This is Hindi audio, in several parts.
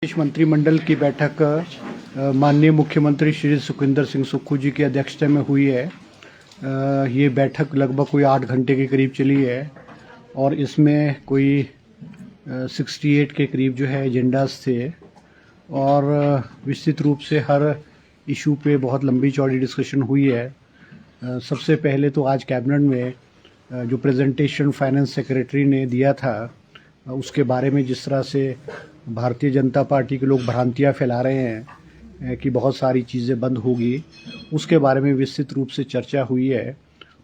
प्रदेश मंत्रिमंडल की बैठक माननीय मुख्यमंत्री श्री सुखविंदर सिंह सुक्खू जी की अध्यक्षता में हुई है। ये बैठक लगभग कोई 8 घंटे के करीब चली है और इसमें कोई 68 के करीब जो है एजेंडास थे और विस्तृत रूप से हर इशू पे बहुत लंबी चौड़ी डिस्कशन हुई है। सबसे पहले तो आज कैबिनेट में जो प्रेजेंटेशन फाइनेंस सेक्रेटरी ने दिया था उसके बारे में जिस तरह से भारतीय जनता पार्टी के लोग भ्रांतियां फैला रहे हैं कि बहुत सारी चीज़ें बंद होगी, उसके बारे में विस्तृत रूप से चर्चा हुई है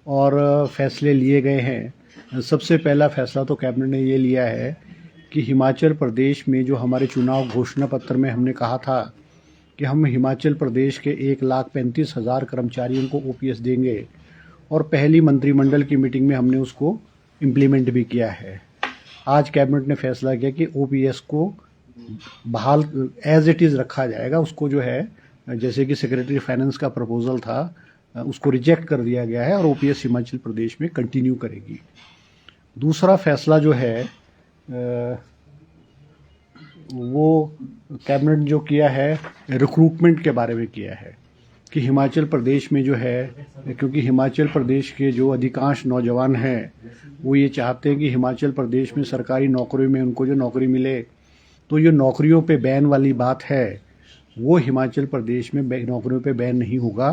और फैसले लिए गए हैं। सबसे पहला फैसला तो कैबिनेट ने ये लिया है कि हिमाचल प्रदेश में जो हमारे चुनाव घोषणा पत्र में हमने कहा था कि हम हिमाचल प्रदेश के 1,35,000 कर्मचारियों को ओपीएस देंगे और पहली मंत्रिमंडल की मीटिंग में हमने उसको इम्प्लीमेंट भी किया है। आज कैबिनेट ने फैसला किया कि ओपीएस को बहाल एज इट इज़ रखा जाएगा। उसको जो है जैसे कि सेक्रेटरी फाइनेंस का प्रपोजल था उसको रिजेक्ट कर दिया गया है और ओपीएस हिमाचल प्रदेश में कंटिन्यू करेगी। दूसरा फैसला जो है वो कैबिनेट जो किया है रिक्रूटमेंट के बारे में किया है कि हिमाचल प्रदेश में जो है, क्योंकि हिमाचल प्रदेश के जो अधिकांश नौजवान हैं वो ये चाहते हैं कि हिमाचल प्रदेश में सरकारी नौकरी में उनको जो नौकरी मिले, तो ये नौकरियों पे बैन वाली बात है वो हिमाचल प्रदेश में नौकरियों पे बैन नहीं होगा।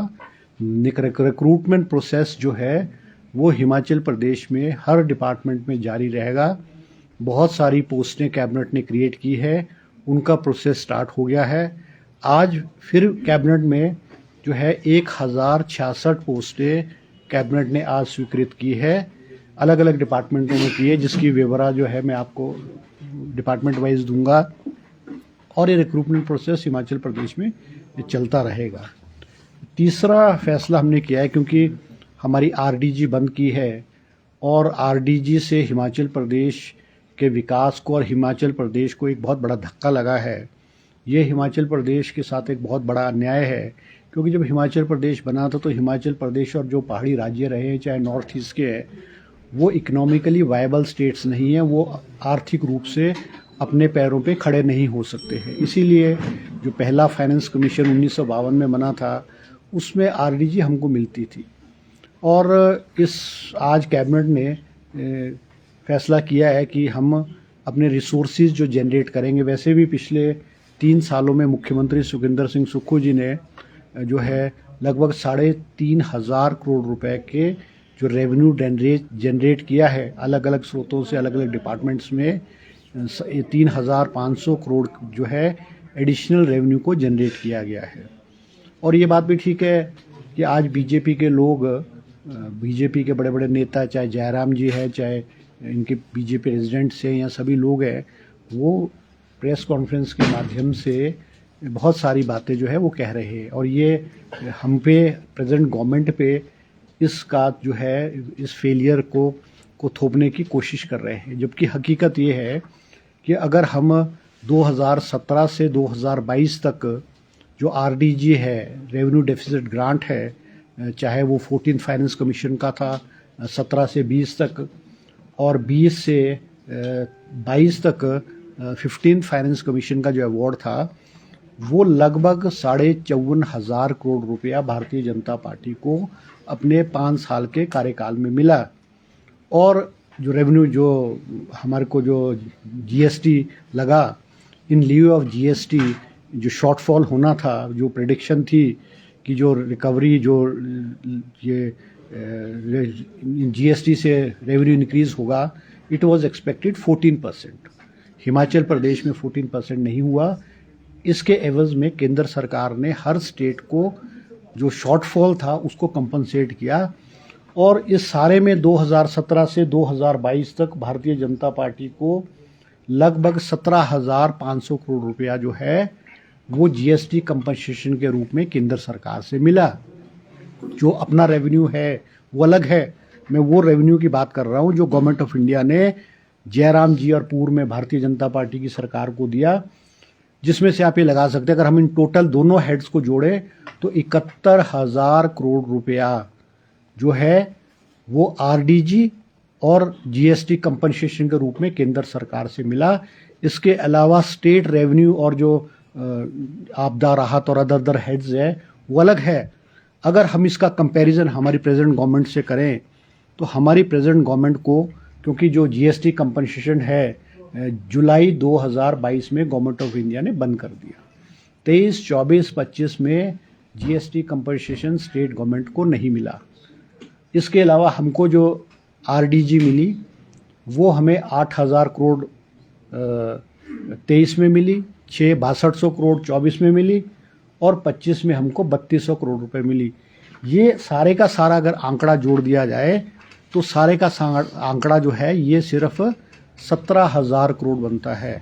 रिक्रूटमेंट प्रोसेस जो है वो हिमाचल प्रदेश में हर डिपार्टमेंट में जारी रहेगा। बहुत सारी पोस्टें कैबिनेट ने क्रिएट की है, उनका प्रोसेस स्टार्ट हो गया है। आज फिर कैबिनेट में जो है 1066 पोस्टें कैबिनेट ने आज स्वीकृत की है, अलग अलग डिपार्टमेंटों में की है, जिसकी विवरण जो है मैं आपको डिपार्टमेंट वाइज दूंगा और ये रिक्रूटमेंट प्रोसेस हिमाचल प्रदेश में चलता रहेगा। तीसरा फैसला हमने किया है क्योंकि हमारी आरडीजी बंद की है और आरडीजी से हिमाचल प्रदेश के विकास को और हिमाचल प्रदेश को एक बहुत बड़ा धक्का लगा है। ये हिमाचल प्रदेश के साथ एक बहुत बड़ा अन्याय है क्योंकि जब हिमाचल प्रदेश बना था तो हिमाचल प्रदेश और जो पहाड़ी राज्य रहे हैं चाहे नॉर्थ ईस्ट के हैं वो इकोनॉमिकली वायबल स्टेट्स नहीं हैं, वो आर्थिक रूप से अपने पैरों पे खड़े नहीं हो सकते हैं। इसीलिए जो पहला फाइनेंस कमीशन 1952 में बना था उसमें आरडीजी हमको मिलती थी और इस आज कैबिनेट ने फैसला किया है कि हम अपने रिसोर्सेज जो जनरेट करेंगे, वैसे भी पिछले 3 सालों में मुख्यमंत्री सुखविंदर सिंह सुक्खू जी ने जो है लगभग 3,500 करोड़ रुपए के जो रेवेन्यू जनरेट किया है अलग अलग स्रोतों से, अलग अलग डिपार्टमेंट्स में 3,500 करोड़ जो है एडिशनल रेवेन्यू को जनरेट किया गया है। और ये बात भी ठीक है कि आज बीजेपी के लोग, बीजेपी के बड़े बड़े नेता, चाहे जयराम जी है, चाहे इनके बीजेपी रेजिडेंट्स हैं या सभी लोग हैं, वो प्रेस कॉन्फ्रेंस के माध्यम से बहुत सारी बातें जो है वो कह रहे हैं और ये हम पे प्रेजेंट गवर्नमेंट पे इसका जो है इस फेलियर को थोपने की कोशिश कर रहे हैं। जबकि हकीकत ये है कि अगर हम 2017 से 2022 तक जो आरडीजी है, रेवेन्यू डेफिसिट ग्रांट है, चाहे वो 14 फाइनेंस कमीशन का था 17 से 20 तक और 20 से 22 तक 15 फाइनेंस कमीशन का जो अवार्ड था वो लगभग 54,500 करोड़ रुपया भारतीय जनता पार्टी को अपने 5 साल के कार्यकाल में मिला। और जो रेवेन्यू जो हमारे को जो जीएसटी लगा, इन लिeu ऑफ जीएसटी जो शॉर्टफॉल होना था, जो प्रेडिक्शन थी कि जो रिकवरी जो ये जीएसटी से रेवेन्यू इंक्रीज होगा, it was expected 14%। Himachal Pradesh में 14% नहीं हुआ। इसके एवज में केंद्र सरकार ने हर स्टेट को जो शॉर्टफॉल था उसको कंपनसेट किया और इस सारे में 2017 से 2022 तक भारतीय जनता पार्टी को लगभग 17,500 करोड़ रुपया जो है वो जीएसटी कंपनसेशन के रूप में केंद्र सरकार से मिला। जो अपना रेवेन्यू है वो अलग है, मैं वो रेवेन्यू की बात कर रहा हूँ जो गवर्नमेंट ऑफ इंडिया ने जयराम जी और पूर्व में भारतीय जनता पार्टी की सरकार को दिया, जिसमें से आप ये लगा सकते हैं अगर हम इन टोटल दोनों हेड्स को जोड़े तो 71,000 करोड़ रुपया जो है वो आरडीजी और जीएसटी कंपनसेशन के रूप में केंद्र सरकार से मिला। इसके अलावा स्टेट रेवेन्यू और जो आपदा राहत और अदर हेड्स है वो अलग है। अगर हम इसका कंपैरिजन हमारी प्रेजेंट गवर्नमेंट से करें तो हमारी प्रेजेंट गवर्नमेंट को, क्योंकि जो जीएसटी कंपनसेशन है जुलाई 2022 में गवर्नमेंट ऑफ इंडिया ने बंद कर दिया। 23, 24, 25 में जीएसटी कंपनसेशन स्टेट गवर्नमेंट को नहीं मिला। इसके अलावा हमको जो आरडीजी मिली वो हमें 8,000 करोड़ 23 में मिली, 6200 करोड़ 24 में मिली और 25 में हमको 3200 करोड़ रुपए मिली। ये सारे का सारा अगर आंकड़ा जोड़ दिया जाए तो सारे का आंकड़ा जो है ये सिर्फ 17,000 करोड़ बनता है।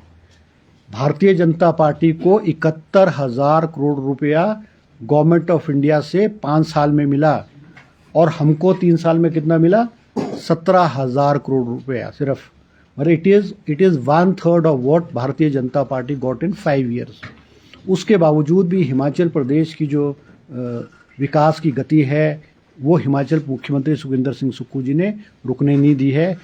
भारतीय जनता पार्टी को 71,000 करोड़ रुपया गवर्नमेंट ऑफ इंडिया से 5 साल में मिला और हमको 3 साल में कितना मिला? 17,000 करोड़ रुपया सिर्फ। और it is 1/3 of what Bharatiya Janata party got in 5 years. उसके बावजूद भी हिमाचल प्रदेश की जो विकास की गति है वो हिमाचल मुख्यमंत्री सुखविंदर सिंह सुक्खू जी ने रुकने नहीं दी है।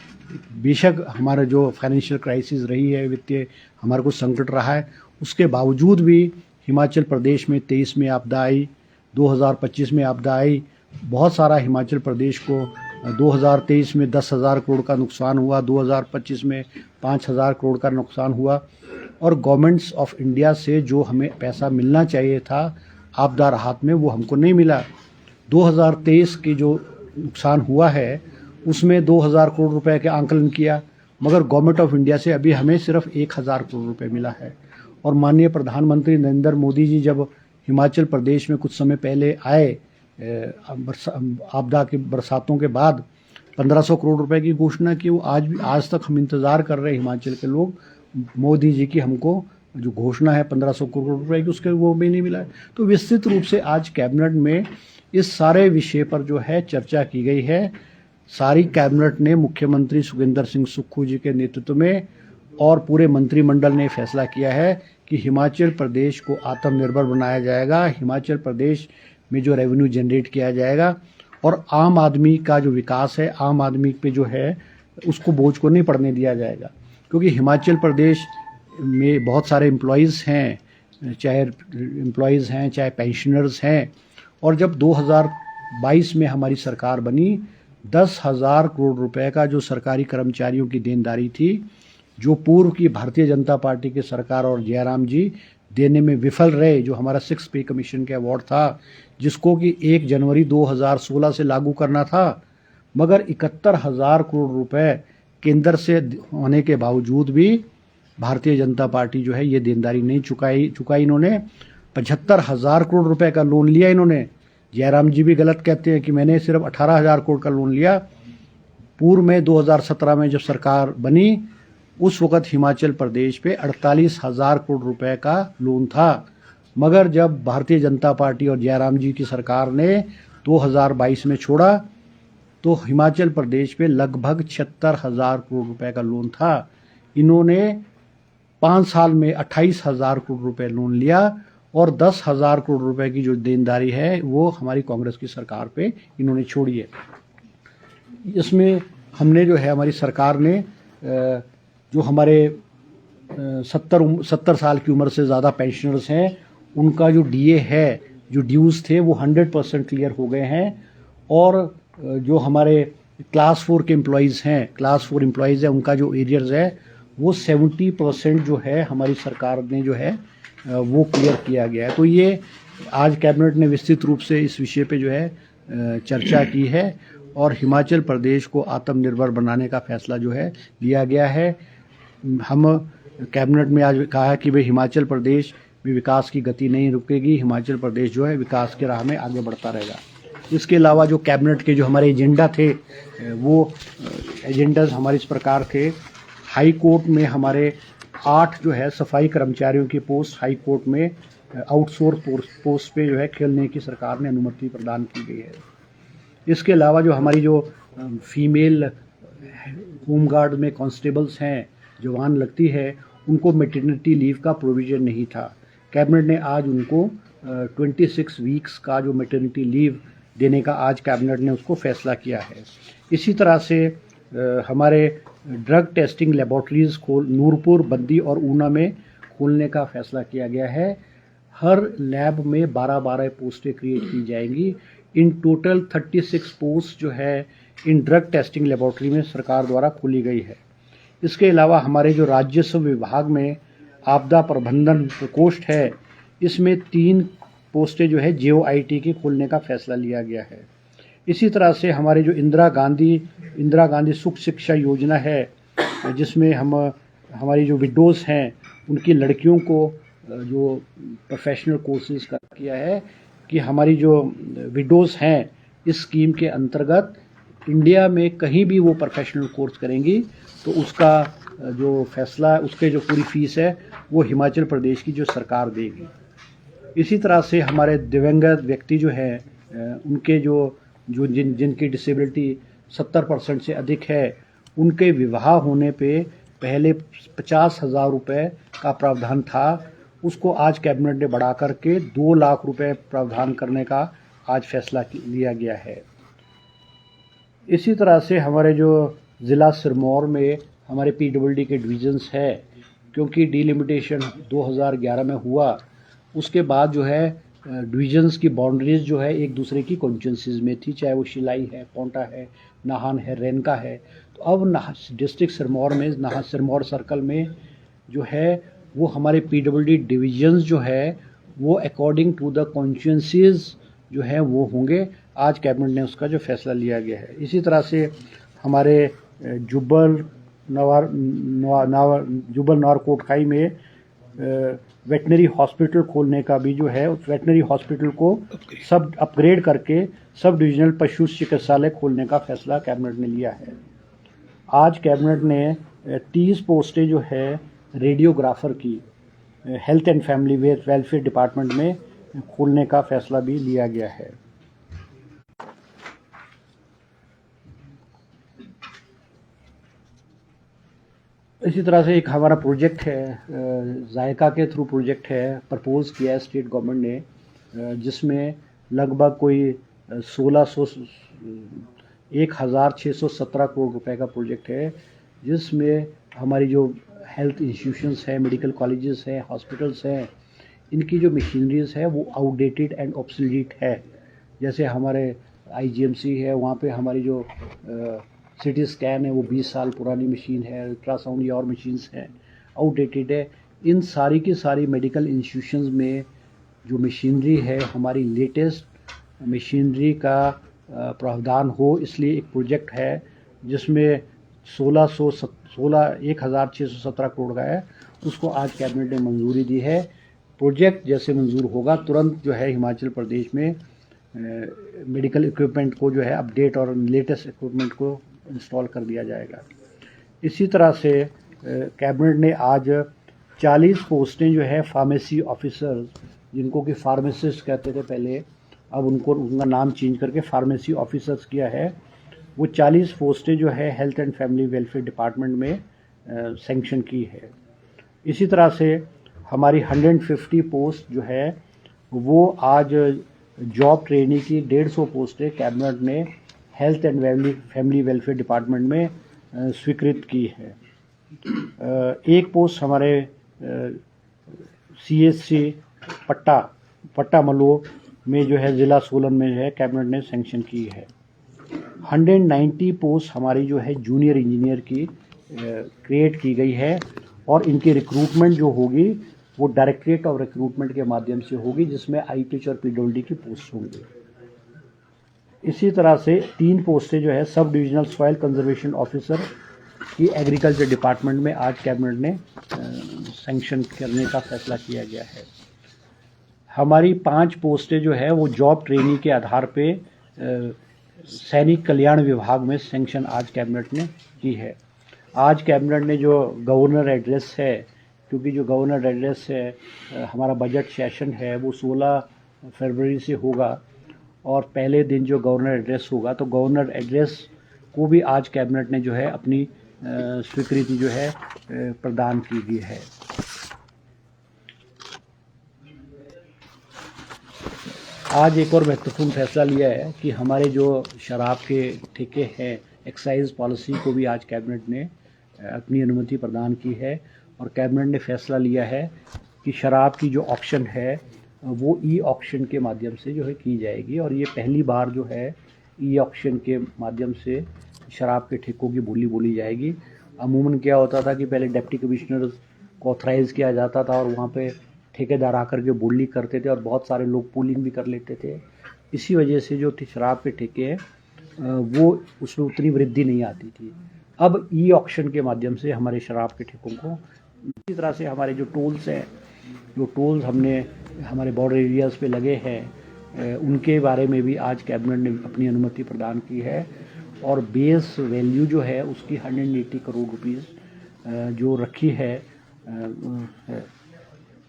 बेशक हमारा जो फाइनेंशियल क्राइसिस रही है, वित्तीय हमारा कुछ संकट रहा है, उसके बावजूद भी हिमाचल प्रदेश में 23 में आपदा आई, 2025 में आपदा आई। बहुत सारा हिमाचल प्रदेश को 2023 में 10,000 करोड़ का नुकसान हुआ, 2025 में 5,000 करोड़ का नुकसान हुआ। और गवर्नमेंट्स ऑफ इंडिया से जो हमें पैसा मिलना चाहिए था आपदा राहत में वो हमको नहीं मिला। 2023 की जो नुकसान हुआ है उसमें 2,000 करोड़ रुपए के आंकलन किया, मगर गवर्नमेंट ऑफ इंडिया से अभी हमें सिर्फ 1,000 करोड़ रुपए मिला है। और माननीय प्रधानमंत्री नरेंद्र मोदी जी जब हिमाचल प्रदेश में कुछ समय पहले आए आपदा के बरसातों के बाद 1,500 करोड़ रुपए की घोषणा की। वो आज तक हम इंतज़ार कर रहे हैं हिमाचल के लोग मोदी जी की, हमको जो घोषणा है 1,500 करोड़ रुपए की उसके वो भी नहीं मिला है। तो विस्तृत रूप से आज कैबिनेट में इस सारे विषय पर जो है चर्चा की गई है। सारी कैबिनेट ने मुख्यमंत्री सुखविंदर सिंह सुक्खू जी के नेतृत्व में और पूरे मंत्रिमंडल ने फैसला किया है कि हिमाचल प्रदेश को आत्मनिर्भर बनाया जाएगा, हिमाचल प्रदेश में जो रेवेन्यू जनरेट किया जाएगा और आम आदमी का जो विकास है, आम आदमी पे जो है उसको बोझ को नहीं पड़ने दिया जाएगा। क्योंकि हिमाचल प्रदेश में बहुत सारे एम्प्लॉयज़ हैं, चाहे एम्प्लॉयज़ हैं चाहे पेंशनर्स हैं। और जब 2022 में हमारी सरकार बनी, 10,000 करोड़ रुपए का जो सरकारी कर्मचारियों की देनदारी थी, जो पूर्व की भारतीय जनता पार्टी की सरकार और जयराम जी देने में विफल रहे, जो हमारा 6 पे कमीशन का अवार्ड था जिसको कि 1 जनवरी 2016 से लागू करना था, मगर 71,000 करोड़ रुपए केंद्र से होने के बावजूद भी भारतीय जनता पार्टी जो है ये देनदारी नहीं चुकाई इन्होंने। 75,000 करोड़ रुपए का लोन लिया इन्होंने। जयराम जी भी गलत कहते हैं कि मैंने सिर्फ 18,000 करोड़ का लोन लिया। पूर्व में 2017 में जब सरकार बनी उस वक़्त हिमाचल प्रदेश पे 48,000 करोड़ रुपए का लोन था, मगर जब भारतीय जनता पार्टी और जयराम जी की सरकार ने 2022 में छोड़ा तो हिमाचल प्रदेश पे लगभग 76,000 करोड़ रुपए का लोन था। इन्होंने 5 साल में 28,000 करोड़ रुपए लोन लिया और 10,000 करोड़ रुपए की जो देनदारी है वो हमारी कांग्रेस की सरकार पे इन्होंने छोड़ी है। इसमें हमने जो है हमारी सरकार ने जो हमारे 70 साल की उम्र से ज़्यादा पेंशनर्स हैं उनका जो डीए है, जो ड्यूज़ थे वो 100% क्लियर हो गए हैं। और जो हमारे क्लास 4 के एम्प्लॉयज़ हैं, क्लास 4 एम्प्लॉयज़ हैं, उनका जो एरियर्स है वो 70% जो है हमारी सरकार ने जो है वो क्लियर किया गया है। तो ये आज कैबिनेट ने विस्तृत रूप से इस विषय पे जो है चर्चा की है और हिमाचल प्रदेश को आत्मनिर्भर बनाने का फैसला जो है लिया गया है। हम कैबिनेट में आज कहा है कि भाई हिमाचल प्रदेश में विकास की गति नहीं रुकेगी, हिमाचल प्रदेश जो है विकास के राह में आगे बढ़ता रहेगा। इसके अलावा जो कैबिनेट के जो हमारे एजेंडा थे वो एजेंडाज हमारे इस प्रकार थे। हाई कोर्ट में हमारे 8 जो है सफाई कर्मचारियों की पोस्ट हाई कोर्ट में आउटसोर्स पोस्ट पे जो है खेलने की सरकार ने अनुमति प्रदान की गई है। इसके अलावा जो हमारी जो फीमेल होमगार्ड में कांस्टेबल्स हैं, जवान लगती है, उनको मैटरनिटी लीव का प्रोविज़न नहीं था। कैबिनेट ने आज उनको 26 वीक्स का जो मैटरनिटी लीव देने का आज कैबिनेट ने उसको फैसला किया है। इसी तरह से हमारे drug testing laboratories Nurpur, Baddi और ऊना में खोलने का फैसला किया गया है। हर लैब में 12-12 पोस्टें क्रिएट की जाएंगी। इन टोटल 36 पोस्ट जो है इन ड्रग टेस्टिंग लेबोरेटरी में सरकार द्वारा खोली गई है। इसके अलावा हमारे जो राजस्व विभाग में आपदा प्रबंधन प्रकोष्ठ है, इसमें 3 पोस्टें जो है JOIT की खोलने का फैसला लिया गया है। इसी तरह से हमारे जो इंदिरा गांधी सुख शिक्षा योजना है, जिसमें हमारी जो विडोज़ हैं उनकी लड़कियों को जो प्रोफेशनल कोर्सेज का किया है कि हमारी जो विडोज़ हैं इस स्कीम के अंतर्गत इंडिया में कहीं भी वो प्रोफेशनल कोर्स करेंगी तो उसका जो फैसला, उसके जो पूरी फीस है वो हिमाचल प्रदेश की जो सरकार देगी। इसी तरह से हमारे दिव्यांग व्यक्ति जो है उनके जिनकी डिसेबिलिटी 70% से अधिक है, उनके विवाह होने पे पहले 50,000 रुपये का प्रावधान था, उसको आज कैबिनेट ने बढ़ा करके 2 लाख रुपए प्रावधान करने का आज फैसला लिया गया है। इसी तरह से हमारे जो ज़िला सिरमौर में हमारे PWD के डिविजन्स है, क्योंकि डिलिमिटेशन 2011 में हुआ, उसके बाद जो है डिविजन्स की बाउंड्रीज जो है एक दूसरे की कॉन्स्टिट्यूंसीज में थी, चाहे वो शिलाई है, पोंटा है, नाहन है, रेनका है। तो अब डिस्ट्रिक्ट सिरमौर में सिरमौर सर्कल में जो है वो हमारे PWD डिविजन्स जो है वो अकॉर्डिंग टू द कॉन्स्टिट्यूंसीज जो है वो होंगे। आज कैबिनेट ने उसका जो फैसला लिया गया है। इसी तरह से हमारे जुब्बल नौर कोटखाई में वेटनरी हॉस्पिटल खोलने का भी जो है, वेटनरी हॉस्पिटल को सब अपग्रेड करके सब डिविजनल पशु चिकित्सालय खोलने का फैसला कैबिनेट ने लिया है। आज कैबिनेट ने 30 पोस्टें जो है रेडियोग्राफर की health and family welfare department में खोलने का फैसला भी लिया गया है। इसी तरह से एक हमारा प्रोजेक्ट है, जायका के थ्रू प्रोजेक्ट है, प्रपोज किया है स्टेट गवर्नमेंट ने, जिसमें लगभग कोई 1,617 करोड़ रुपए का प्रोजेक्ट है, जिसमें हमारी जो हेल्थ इंस्टीट्यूशंस हैं, मेडिकल कॉलेजेस हैं, हॉस्पिटल्स हैं, इनकी जो मशीनरीज है वो आउटडेटेड एंड ऑब्सोलीट है। जैसे हमारे IGMC है, वहाँ पे हमारी जो CT स्कैन है वो 20 साल पुरानी मशीन है, अल्ट्रासाउंड या और मशीन्स हैं, आउटडेटेड है। इन सारी की सारी मेडिकल इंस्टीट्यूशंस में जो मशीनरी है हमारी लेटेस्ट मशीनरी का प्रावधान हो, इसलिए एक प्रोजेक्ट है जिसमें 1,617 करोड़ का है, उसको आज कैबिनेट ने मंजूरी दी है। प्रोजेक्ट जैसे मंजूर होगा तुरंत जो है हिमाचल प्रदेश में मेडिकल इक्विपमेंट को जो है अपडेट और लेटेस्ट इक्विपमेंट को इंस्टॉल कर दिया जाएगा। इसी तरह से कैबिनेट ने आज 40 पोस्टें जो है फार्मेसी ऑफिसर, जिनको कि फार्मासिस्ट कहते थे पहले, अब उनका नाम चेंज करके फार्मेसी ऑफिसर्स किया है, वो 40 पोस्टें जो है health and family welfare department में सैंक्शन की है। इसी तरह से हमारी 150 पोस्ट जो है वो आज जॉब ट्रेनिंग की 150 पोस्टें कैबिनेट ने health and family welfare department में स्वीकृत की है। एक पोस्ट हमारे CHC पट्टा मलो में जो है ज़िला सोलन में जो है कैबिनेट ने सैंक्शन की है। 190 पोस्ट हमारी जो है जूनियर इंजीनियर की क्रिएट की गई है और इनकी रिक्रूटमेंट जो होगी वो डायरेक्टरेट ऑफ रिक्रूटमेंट के माध्यम से होगी, जिसमें IPH और PWD की पोस्ट होंगी। इसी तरह से 3 पोस्टें जो है sub divisional soil conservation officer की एग्रीकल्चर डिपार्टमेंट में आज कैबिनेट ने सैंक्शन करने का फैसला किया गया है। हमारी 5 पोस्टें जो है वो जॉब ट्रेनिंग के आधार पे सैनिक कल्याण विभाग में सैंक्शन आज कैबिनेट ने की है। आज कैबिनेट ने जो गवर्नर एड्रेस है, क्योंकि जो गवर्नर एड्रेस है हमारा बजट सेशन है वो 16 फरवरी से होगा और पहले दिन जो गवर्नर एड्रेस होगा, तो गवर्नर एड्रेस को भी आज कैबिनेट ने जो है अपनी स्वीकृति जो है प्रदान की गई है। आज एक और महत्वपूर्ण फैसला लिया है कि हमारे जो शराब के ठेके हैं, एक्साइज पॉलिसी को भी आज कैबिनेट ने अपनी अनुमति प्रदान की है और कैबिनेट ने फैसला लिया है कि शराब की जो ऑक्शन है वो ई ऑक्शन के माध्यम से जो है की जाएगी और ये पहली बार जो है ई ऑक्शन के माध्यम से शराब के ठेकों की बोली बोली जाएगी। अमूमन क्या होता था कि पहले डिप्टी कमिश्नर को ऑथराइज़ किया जाता था और वहाँ पे ठेकेदार आकर के बोली करते थे और बहुत सारे लोग पूलिंग भी कर लेते थे। इसी वजह से जो शराब के ठेके हैं वो उसमें उतनी वृद्धि नहीं आती थी। अब ई ऑक्शन के माध्यम से हमारे शराब के ठेकों को, इसी तरह से हमारे जो टोल्स हैं, जो टोल्स हमने हमारे बॉर्डर एरियाज़ पे लगे हैं उनके बारे में भी आज कैबिनेट ने अपनी अनुमति प्रदान की है और बेस वैल्यू जो है उसकी 180 करोड़ रुपीज़ जो रखी है।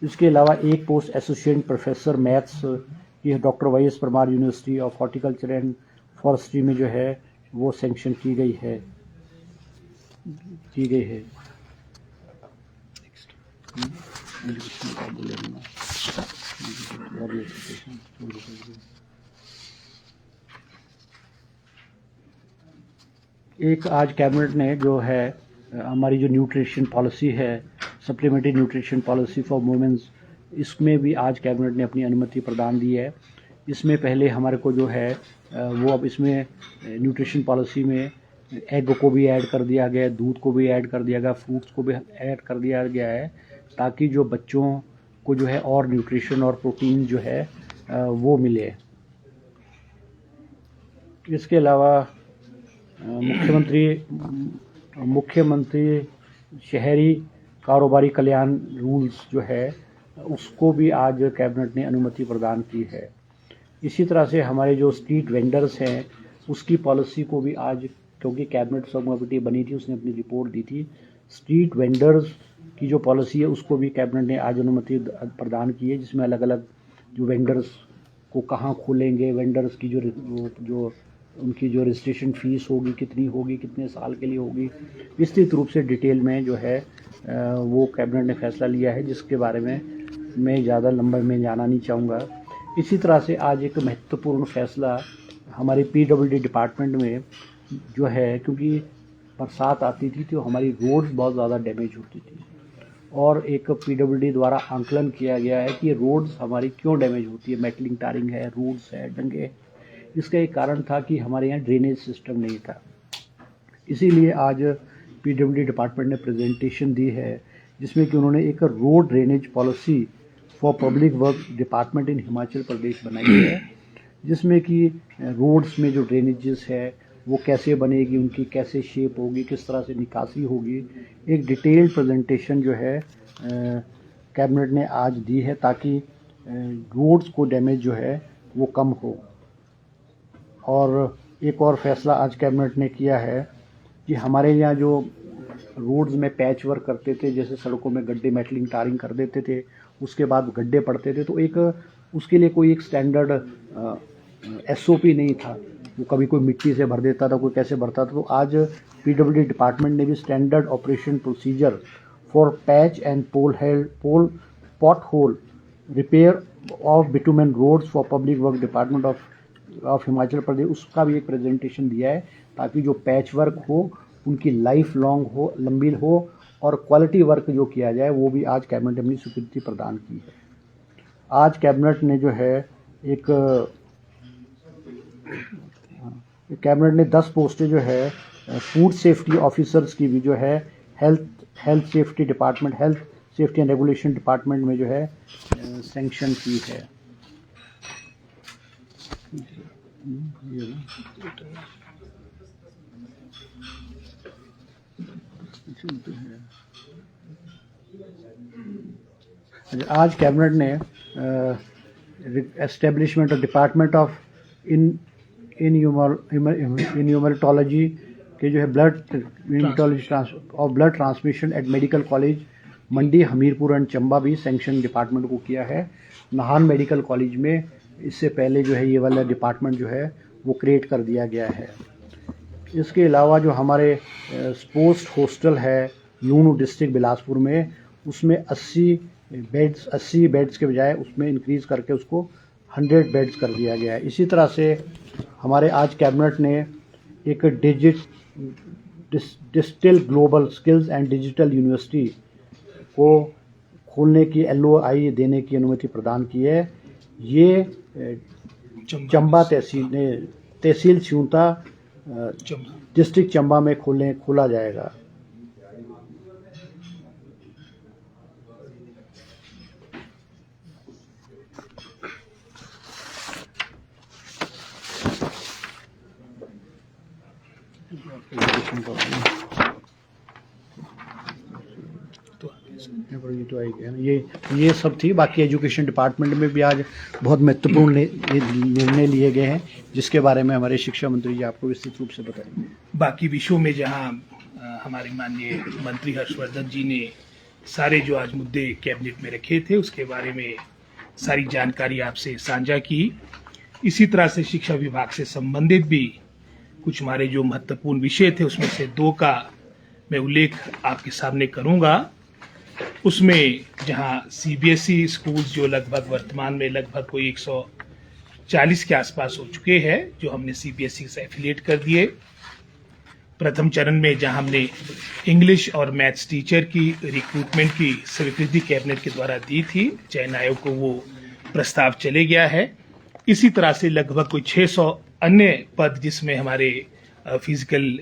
इसके अलावा एक पोस्ट एसोसिएट प्रोफेसर मैथ्स की doctor Y S Parmar university of horticulture and forestry में जो है वो सैंक्शन की गई है। एक आज कैबिनेट ने जो है हमारी जो न्यूट्रिशन पॉलिसी है, supplementary nutrition policy for women's, इसमें भी आज कैबिनेट ने अपनी अनुमति प्रदान दी है। इसमें पहले हमारे को जो है वो अब इसमें न्यूट्रिशन पॉलिसी में एग को भी ऐड कर दिया गया है, दूध को भी ऐड कर दिया गया, फ्रूट्स को भी ऐड कर दिया गया है ताकि जो बच्चों को जो है और न्यूट्रिशन और प्रोटीन जो है वो मिले। इसके अलावा मुख्यमंत्री शहरी कारोबारी कल्याण रूल्स जो है उसको भी आज कैबिनेट ने अनुमति प्रदान की है। इसी तरह से हमारे जो स्ट्रीट वेंडर्स हैं उसकी पॉलिसी को भी आज, क्योंकि कैबिनेट सब कमेटी बनी थी, उसने अपनी रिपोर्ट दी थी, स्ट्रीट वेंडर्स की जो पॉलिसी है उसको भी कैबिनेट ने आज अनुमति प्रदान की है, जिसमें अलग अलग जो वेंडर्स को कहाँ खोलेंगे, वेंडर्स की जो उनकी जो रजिस्ट्रेशन फ़ीस होगी कितनी होगी, कितने साल के लिए होगी, विस्तृत रूप से डिटेल में जो है वो कैबिनेट ने फैसला लिया है, जिसके बारे में मैं ज़्यादा लंबे में जाना नहीं चाहूँगा। इसी तरह से आज एक महत्वपूर्ण फैसला हमारे PWD डिपार्टमेंट में जो है, क्योंकि बरसात आती थी तो हमारी रोड्स बहुत ज़्यादा डैमेज होती थी और एक PWD द्वारा आंकलन किया गया है कि रोड्स हमारी क्यों डैमेज होती है, मेटलिंग टारिंग है, रूट्स है, डंगे। इसका एक कारण था कि हमारे यहाँ ड्रेनेज सिस्टम नहीं था। इसीलिए आज PWD डिपार्टमेंट ने प्रेजेंटेशन दी है जिसमें कि उन्होंने एक road drainage policy for public work department in Himachal Pradesh बनाई है, जिसमें कि रोड्स में जो ड्रेनेजेस है वो कैसे बनेगी, उनकी कैसे शेप होगी, किस तरह से निकासी होगी, एक डिटेल्ड प्रेजेंटेशन जो है कैबिनेट ने आज दी है ताकि रोड्स को डैमेज जो है वो कम हो। और एक और फैसला आज कैबिनेट ने किया है कि हमारे यहाँ जो रोड्स में पैच वर्क करते थे, जैसे सड़कों में गड्ढे मेटलिंग टारिंग कर देते थे, उसके बाद गड्ढे पड़ते थे, तो एक उसके लिए कोई एक स्टैंडर्ड SOP नहीं था। वो कभी कोई मिट्टी से भर देता था, कोई कैसे भरता था। तो आज PWD डिपार्टमेंट ने भी standard operation procedure for patch and pot hole repair of bitumen roads for public work department of Himachal Pradesh, उसका भी एक प्रेजेंटेशन दिया है ताकि जो पैच वर्क हो उनकी लाइफ लॉन्ग हो, लंबी हो और क्वालिटी वर्क जो किया जाए वो भी आज कैबिनेट ने अपनी स्वीकृति प्रदान की है। आज कैबिनेट ने जो है कैबिनेट ने 10 पोस्टें जो है फूड सेफ्टी ऑफिसर्स की भी जो है health safety department, health safety and regulation department में जो है सैंक्शन की है। आज कैबिनेट ने establishment of department of numerology के जो है blood transmission at medical college Mandi, Hamirpur and Chamba भी सैंक्शन डिपार्टमेंट को किया है। नाहन मेडिकल कॉलेज में इससे पहले जो है ये वाला डिपार्टमेंट जो है वो क्रिएट कर दिया गया है। इसके अलावा जो हमारे स्पोर्ट्स हॉस्टल है लूणू डिस्ट्रिक्ट बिलासपुर में, उसमें 80 बेड्स के बजाय उसमें इंक्रीज़ करके उसको 100 बेड्स कर दिया गया है। इसी तरह से हमारे आज कैबिनेट ने एक distil global skills and digital university को खोलने की LOI देने की अनुमति प्रदान की है। ये चंबा तहसील सिउता डिस्ट्रिक्ट चंबा में खोला जाएगा। ये सब थी। बाकी एजुकेशन डिपार्टमेंट में भी आज बहुत महत्वपूर्ण निर्णय लिए गए हैं, जिसके बारे में हमारे शिक्षा मंत्री जी आपको विस्तृत रूप से बताएंगे। बाकी विषयों में जहां हमारे माननीय मंत्री हर्षवर्धन जी ने सारे जो आज मुद्दे कैबिनेट में रखे थे उसके बारे में सारी जानकारी आपसे साझा की। इसी तरह से शिक्षा विभाग से संबंधित भी कुछ हमारे जो महत्वपूर्ण विषय थे उसमें से 2 का मैं उल्लेख आपके सामने करूंगा। उसमें जहां CBSE स्कूल्स जो लगभग वर्तमान में लगभग कोई 140 के आसपास हो चुके हैं, जो हमने CBSE से एफिलिएट कर दिए। प्रथम चरण में जहां हमने इंग्लिश और मैथ्स टीचर की रिक्रूटमेंट की स्वीकृति कैबिनेट के द्वारा दी थी, चयन आयोग को वो प्रस्ताव चले गया है। इसी तरह से लगभग कोई 600 अन्य पद, जिसमें हमारे फिजिकल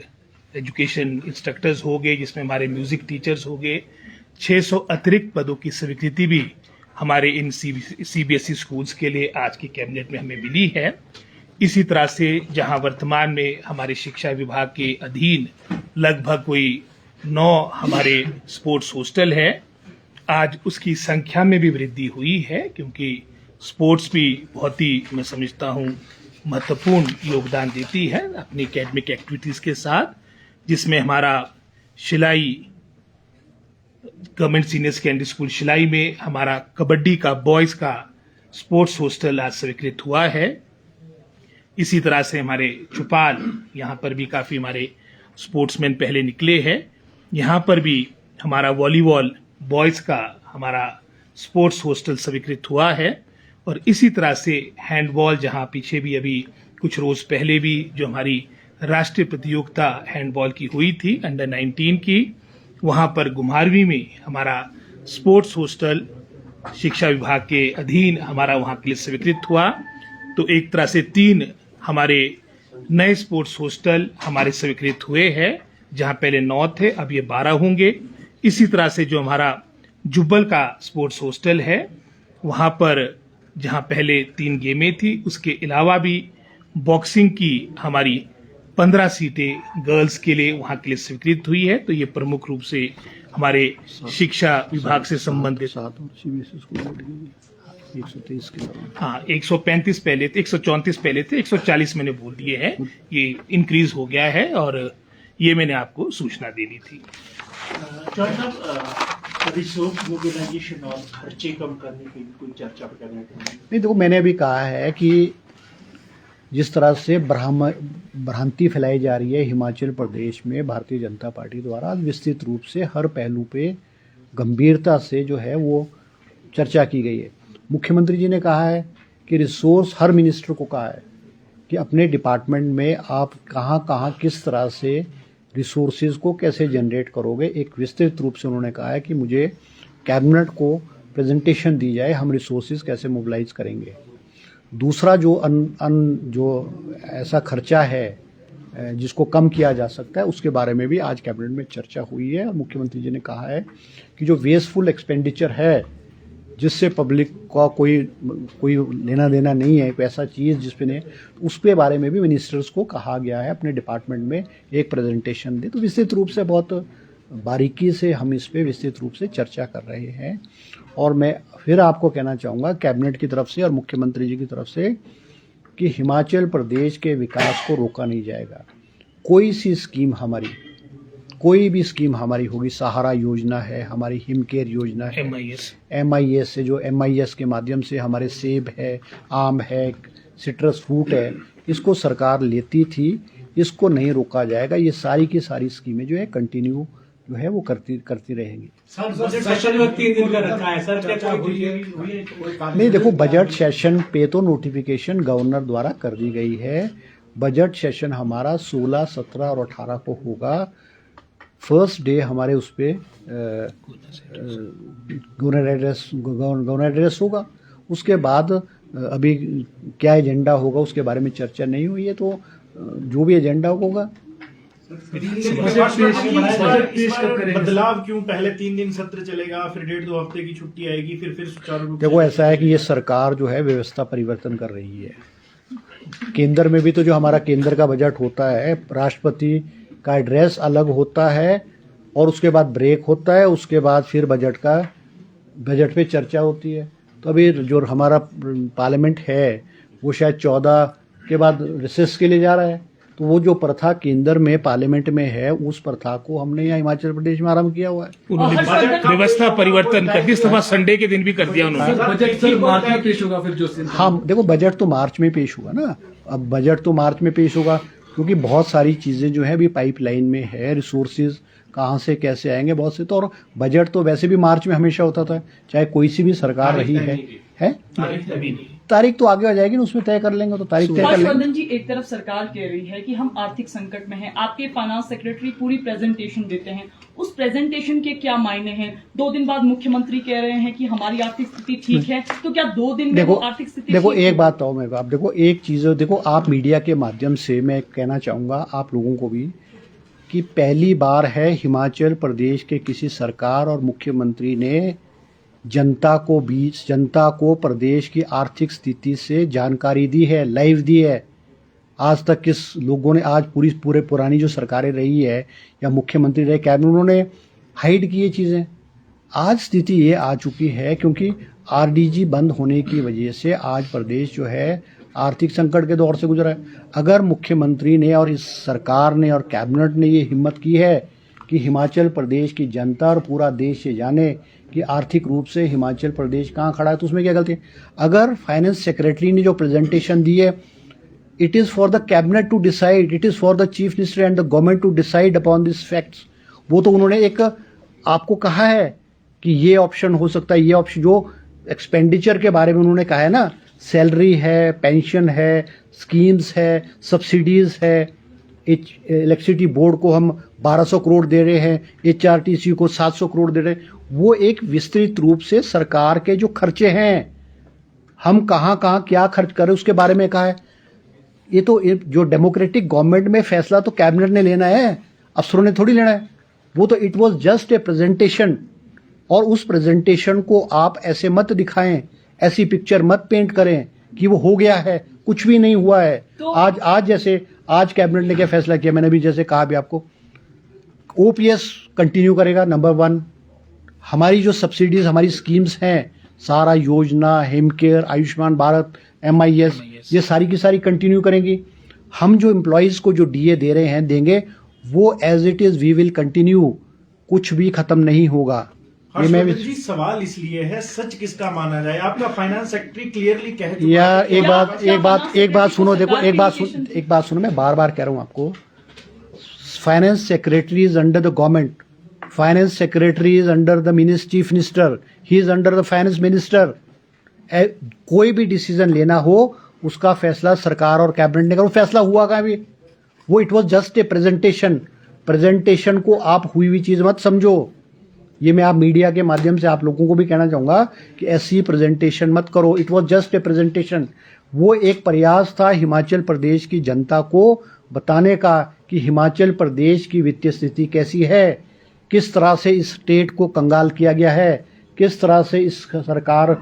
एजुकेशन इंस्ट्रक्टर्स हो गए, जिसमें हमारे म्यूजिक टीचर्स हो गए, 600 अतिरिक्त पदों की स्वीकृति भी हमारे इन CBSE स्कूल्स के लिए आज की कैबिनेट में हमें मिली है। इसी तरह से जहां वर्तमान में हमारे शिक्षा विभाग के अधीन लगभग कोई 9 हमारे स्पोर्ट्स हॉस्टल है, आज उसकी संख्या में भी वृद्धि हुई है, क्योंकि स्पोर्ट्स भी बहुत ही, मैं समझता हूं, महत्वपूर्ण योगदान देती है अपनी एकेडमिक एक्टिविटीज के साथ, जिसमें हमारा Shillai government senior secondary school Shillai में हमारा कबड्डी का बॉयज का स्पोर्ट्स हॉस्टल आज स्वीकृत हुआ है। इसी तरह से हमारे चुपाल, यहाँ पर भी काफी हमारे स्पोर्ट्समैन पहले निकले हैं। यहाँ पर भी हमारा वॉलीबॉल बॉयज का हमारा स्पोर्ट्स हॉस्टल स्वीकृत हुआ है। और इसी तरह से हैंडबॉल, जहाँ पीछे भी अभी कुछ रोज पहले भी जो हमारी राष्ट्रीय प्रतियोगिता हैंडबॉल की हुई थी अंडर 19 की, वहां पर घुमारवी में हमारा स्पोर्ट्स हॉस्टल शिक्षा विभाग के अधीन हमारा वहां के लिए स्वीकृत हुआ। तो एक तरह से 3 हमारे नए स्पोर्ट्स हॉस्टल हमारे स्वीकृत हुए हैं, जहां पहले 9 थे, अब ये 12 होंगे। इसी तरह से जो हमारा जुब्बल का स्पोर्ट्स हॉस्टल है, वहां पर जहां पहले 3 गेमें थी, उसके अलावा भी बॉक्सिंग की हमारी 15 सीटें गर्ल्स के लिए वहां के लिए स्वीकृत हुई है। तो ये प्रमुख रूप से हमारे शिक्षा विभाग से संबंधित 123 के, हाँ 135 पहले थे, 134 पहले थे, 140 मैंने बोल दिए हैं, ये इंक्रीज हो गया है और ये मैंने आपको सूचना देनी थी। रिसोर्स मोबिलाइजेशन और खर्चे कम करने की कोई चर्चा करने की नहीं। देखो, मैंने अभी कहा है कि जिस तरह से भ्रांति फैलाई जा रही है हिमाचल प्रदेश में भारतीय जनता पार्टी द्वारा, विस्तृत रूप से हर पहलू पे गंभीरता से जो है वो चर्चा की गई है। मुख्यमंत्री जी ने कहा है कि रिसोर्स, हर मिनिस्टर को कहा है कि अपने डिपार्टमेंट में आप कहाँ कहाँ किस तरह से रिसोर्सेज को कैसे जनरेट करोगे। एक विस्तृत रूप से उन्होंने कहा है कि मुझे कैबिनेट को प्रेजेंटेशन दी जाए, हम रिसोर्सेज कैसे मोबिलाइज करेंगे। दूसरा जो जो ऐसा खर्चा है जिसको कम किया जा सकता है, उसके बारे में भी आज कैबिनेट में चर्चा हुई है। और मुख्यमंत्री जी ने कहा है कि जो वेस्टफुल एक्सपेंडिचर है, जिससे पब्लिक का कोई लेना देना नहीं है, ऐसा चीज़ जिसपे ने, उसके बारे में भी मिनिस्टर्स को कहा गया है अपने डिपार्टमेंट में एक प्रेजेंटेशन दे। तो विस्तृत रूप से, बहुत बारीकी से हम इस पे विस्तृत रूप से चर्चा कर रहे हैं। और मैं फिर आपको कहना चाहूँगा कैबिनेट की तरफ से और मुख्यमंत्री जी की तरफ से कि हिमाचल प्रदेश के विकास को रोका नहीं जाएगा। कोई सी स्कीम हमारी, कोई भी स्कीम हमारी होगी, सहारा योजना है, हमारी हिमकेयर योजना है, MIS से, जो MIS के माध्यम से हमारे सेब है, आम है, सिट्रस फ्रूट है, इसको सरकार लेती थी, इसको नहीं रोका जाएगा। ये सारी की सारी स्कीमें जो है कंटिन्यू जो है वो करती रहेंगी। नहीं, देखो, बजट सेशन पे तो नोटिफिकेशन गवर्नर द्वारा कर दी गई है। बजट सेशन हमारा 16, 17 और 18 को होगा। फर्स्ट डे हमारे उस पर गवर्नर एड्रेस होगा। उसके बाद अभी क्या एजेंडा होगा उसके बारे में चर्चा नहीं हुई है, तो जो भी एजेंडा होगा। बदलाव क्यों? पहले 3 दिन सत्र चलेगा, फिर 1.5-2 हफ्ते की छुट्टी आएगी, फिर सुचारू रूप से। देखो ऐसा है कि ये सरकार जो है व्यवस्था परिवर्तन कर रही है। केंद्र में भी तो जो हमारा केंद्र का बजट होता है, राष्ट्रपति का एड्रेस अलग होता है और उसके बाद ब्रेक होता है, उसके बाद फिर बजट पे चर्चा होती है। तो अभी जो हमारा पार्लियामेंट है वो शायद 14 के बाद रिसेस के लिए जा रहा है। तो वो जो प्रथा केंद्र में पार्लियामेंट में है, उस प्रथा को हमने यहाँ हिमाचल प्रदेश में आरंभ किया हुआ है। उन्होंने व्यवस्था परिवर्तन कर दी, इस दफा संडे के दिन भी कर दिया उन्होंने। बजट सर मार्च में पेश होगा फिर जो हाँ देखो, बजट तो मार्च में पेश होगा ना। अब बजट तो मार्च में पेश होगा क्योंकि बहुत सारी चीज़ें जो है अभी पाइपलाइन में है, रिसोर्सेज कहाँ से कैसे आएंगे बहुत से। तो और बजट तो वैसे भी मार्च में हमेशा होता था, चाहे कोई सी भी सरकार रही है। तारीख तो आगे आ जाएगी ना, उसमें तय कर लेंगे। तो तारीख तय कर लेंगे। हर्षवर्धन जी, एक तरफ सरकार कह रही है कि हम आर्थिक संकट में हैं, आपके फाइनेंस सेक्रेटरी पूरी प्रेजेंटेशन देते हैं, उस प्रेजेंटेशन के क्या मायने हैं? 2 दिन बाद मुख्यमंत्री कह रहे हैं कि हमारी आर्थिक स्थिति ठीक है, तो क्या 2 दिन में वो आर्थिक स्थिति देखो ठीक एक बात तो मेरे को, आप देखो एक चीज देखो, आप मीडिया के माध्यम से मैं कहना चाहूंगा आप लोगों को भी कि पहली बार है हिमाचल प्रदेश के किसी सरकार और मुख्यमंत्री ने जनता को प्रदेश की आर्थिक स्थिति से जानकारी दी है, लाइव दी है। आज तक किस लोगों ने, आज पूरे पुरानी जो सरकारें रही है या मुख्यमंत्री रहे, कैबिनेट, उन्होंने हाइड की ये चीज़ें। आज स्थिति ये आ चुकी है क्योंकि आरडीजी बंद होने की वजह से आज प्रदेश जो है आर्थिक संकट के दौर से गुजरा है। अगर मुख्यमंत्री ने और इस सरकार ने और कैबिनेट ने ये हिम्मत की है कि हिमाचल प्रदेश की जनता और पूरा देश ये जाने कि आर्थिक रूप से हिमाचल प्रदेश कहाँ खड़ा है, तो उसमें क्या गलती है? अगर फाइनेंस सेक्रेटरी ने जो प्रेजेंटेशन दी है, it is for the cabinet to decide, it is for the chief minister and the government to decide upon this facts. वो तो उन्होंने एक आपको कहा है कि ये ऑप्शन हो सकता है, ये ऑप्शन जो एक्सपेंडिचर के बारे में उन्होंने कहा है ना, सैलरी है, पेंशन है, स्कीम्स है, सब्सिडीज है, इलेक्ट्रिसिटी बोर्ड को हम 1200 करोड़ दे रहे हैं, एचआरटीसी को 700 करोड़ दे रहे हैं। वो एक विस्तृत रूप से सरकार के जो खर्चे हैं, हम कहाँ कहाँ क्या खर्च करें उसके बारे में कहा है। ये तो जो डेमोक्रेटिक गवर्नमेंट में फैसला तो कैबिनेट ने लेना है, अफसरों ने थोड़ी लेना है। वो तो it was just a presentation, और उस प्रेजेंटेशन को आप ऐसे मत दिखाएं, ऐसी पिक्चर मत पेंट करें कि वो हो गया है, कुछ भी नहीं हुआ है। तो आज कैबिनेट ने क्या फैसला किया, मैंने भी जैसे कहा भी आपको, ओपीएस कंटिन्यू करेगा। नंबर 1, हमारी जो सब्सिडीज, हमारी स्कीम्स हैं, सारा योजना, हेमकेयर, आयुष्मान भारत, MIS, ये सारी की सारी कंटिन्यू करेंगी। हम जो एम्प्लॉयज़ को जो DA दे रहे हैं, देंगे, वो as it is we will continue, कुछ भी खत्म नहीं होगा। ये मैं जी सवाल इसलिए है, सच किसका माना जाए? आपका फाइनेंस सेक्रेटरी क्लियरली कह चुका यार है। एक बात सुनो, देखो एक बात सुनो, मैं बार बार कह रहा हूँ आपको, finance secretary is under the government, finance secretary is under the chief minister, he is under the finance minister. कोई भी डिसीजन लेना हो उसका फैसला सरकार और कैबिनेट ने करो। फैसला हुआ कहाँ भी? वो it was just a presentation को आप हुई हुई चीज मत समझो। ये मैं आप मीडिया के माध्यम से आप लोगों को भी कहना चाहूंगा कि ऐसी प्रेजेंटेशन मत करो। It was just a presentation. वो एक प्रयास था हिमाचल प्रदेश की जनता को बताने का कि हिमाचल प्रदेश की वित्तीय स्थिति कैसी है, किस तरह से इस स्टेट को कंगाल किया गया है, किस तरह से इस सरकार,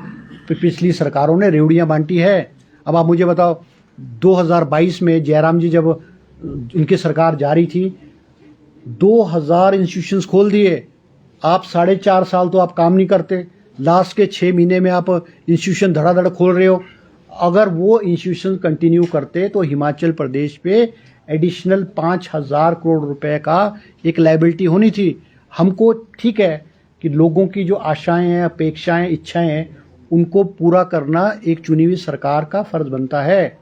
पिछली सरकारों ने रेवड़ियां बांटी है। अब आप मुझे बताओ, 2022 में जयराम जी जब उनकी सरकार जारी थी, 2000 इंस्टीट्यूशंस खोल दिए। आप 4.5 साल तो आप काम नहीं करते, लास्ट के 6 महीने में आप इंस्टीट्यूशन धड़ाधड़ खोल रहे हो। अगर वो इंस्टीट्यूशन कंटिन्यू करते तो हिमाचल प्रदेश पे एडिशनल 5,000 करोड़ रुपए का एक लायबिलिटी होनी थी। हमको ठीक है कि लोगों की जो आशाएं हैं, अपेक्षाएं, इच्छाएं हैं, उनको पूरा करना एक चुनी हुई सरकार का फर्ज बनता है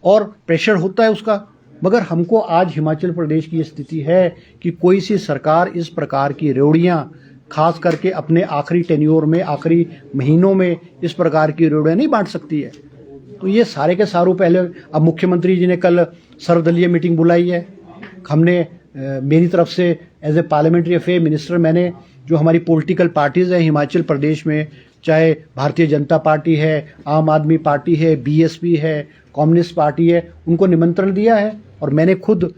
और प्रेशर होता है उसका। मगर हमको आज हिमाचल प्रदेश की स्थिति है कि कोई सी सरकार इस प्रकार की रेवड़ियां, खास करके अपने आखिरी टेन्योर में, आखिरी महीनों में इस प्रकार की रेवड़ियां नहीं बांट सकती है। तो ये सारे के सारों पहले, अब मुख्यमंत्री जी ने कल सर्वदलीय मीटिंग बुलाई है। हमने मेरी तरफ से as a parliamentary affair minister मैंने जो हमारी पॉलिटिकल पार्टीज़ हैं हिमाचल प्रदेश में, चाहे भारतीय जनता पार्टी है, आम आदमी पार्टी है, बीएसपी है, कम्युनिस्ट पार्टी है, उनको निमंत्रण दिया है और मैंने खुद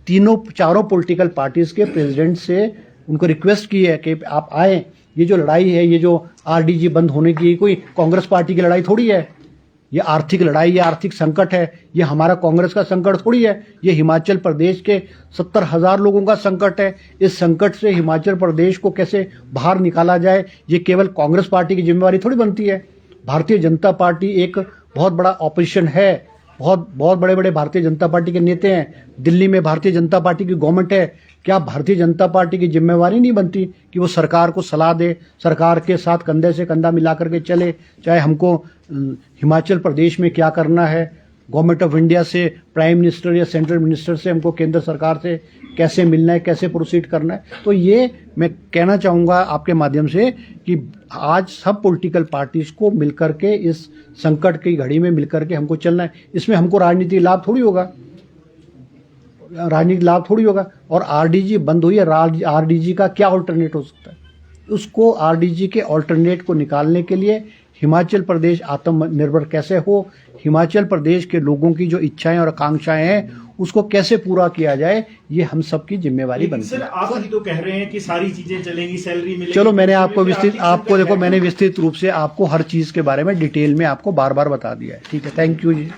चारों पॉलिटिकल पार्टीज़ के प्रेसिडेंट से उनको रिक्वेस्ट की है कि आप आएँ। ये जो लड़ाई है, ये जो आरडीजी बंद होने की, कोई कांग्रेस पार्टी की लड़ाई थोड़ी है, ये आर्थिक लड़ाई, ये आर्थिक संकट है, ये हमारा कांग्रेस का संकट थोड़ी है, ये हिमाचल प्रदेश के 70,000 लोगों का संकट है। इस संकट से हिमाचल प्रदेश को कैसे बाहर निकाला जाए, ये केवल कांग्रेस पार्टी की जिम्मेवारी थोड़ी बनती है। भारतीय जनता पार्टी एक बहुत बड़ा ऑपोजिशन है, बहुत बड़े बड़े भारतीय जनता पार्टी के नेता हैं, दिल्ली में भारतीय जनता पार्टी की गवर्नमेंट है। क्या भारतीय जनता पार्टी की जिम्मेवारी नहीं बनती कि वो सरकार को सलाह दे, सरकार के साथ कंधे से कंधा मिला करके चले, चाहे हमको हिमाचल प्रदेश में क्या करना है, गवर्नमेंट ऑफ इंडिया से, प्राइम मिनिस्टर या सेंट्रल मिनिस्टर से हमको केंद्र सरकार से कैसे मिलना है, कैसे प्रोसीड करना है। तो ये मैं कहना चाहूँगा आपके माध्यम से कि आज सब पॉलिटिकल पार्टीज को मिलकर के इस संकट की घड़ी में मिलकर के हमको चलना है। इसमें हमको राजनीतिक लाभ थोड़ी होगा, राजनीतिक लाभ थोड़ी होगा। और आरडीजी बंद हुई है, आरडीजी का क्या ऑल्टरनेट हो सकता है? उसको आरडीजी के ऑल्टरनेट को निकालने के लिए हिमाचल प्रदेश आत्मनिर्भर कैसे हो, हिमाचल प्रदेश के लोगों की जो इच्छाएं और आकांक्षाएं हैं उसको कैसे पूरा किया जाए, ये हम सबकी जिम्मेवारी बनती है। सर आप ही तो कह रहे हैं कि सारी चीजें चलेंगी, सैलरी मिलेगी। चलो मैंने आपको मैंने विस्तृत रूप से आपको हर चीज के बारे में डिटेल में आपको बार बार बता दिया है। ठीक है, थैंक यू जी।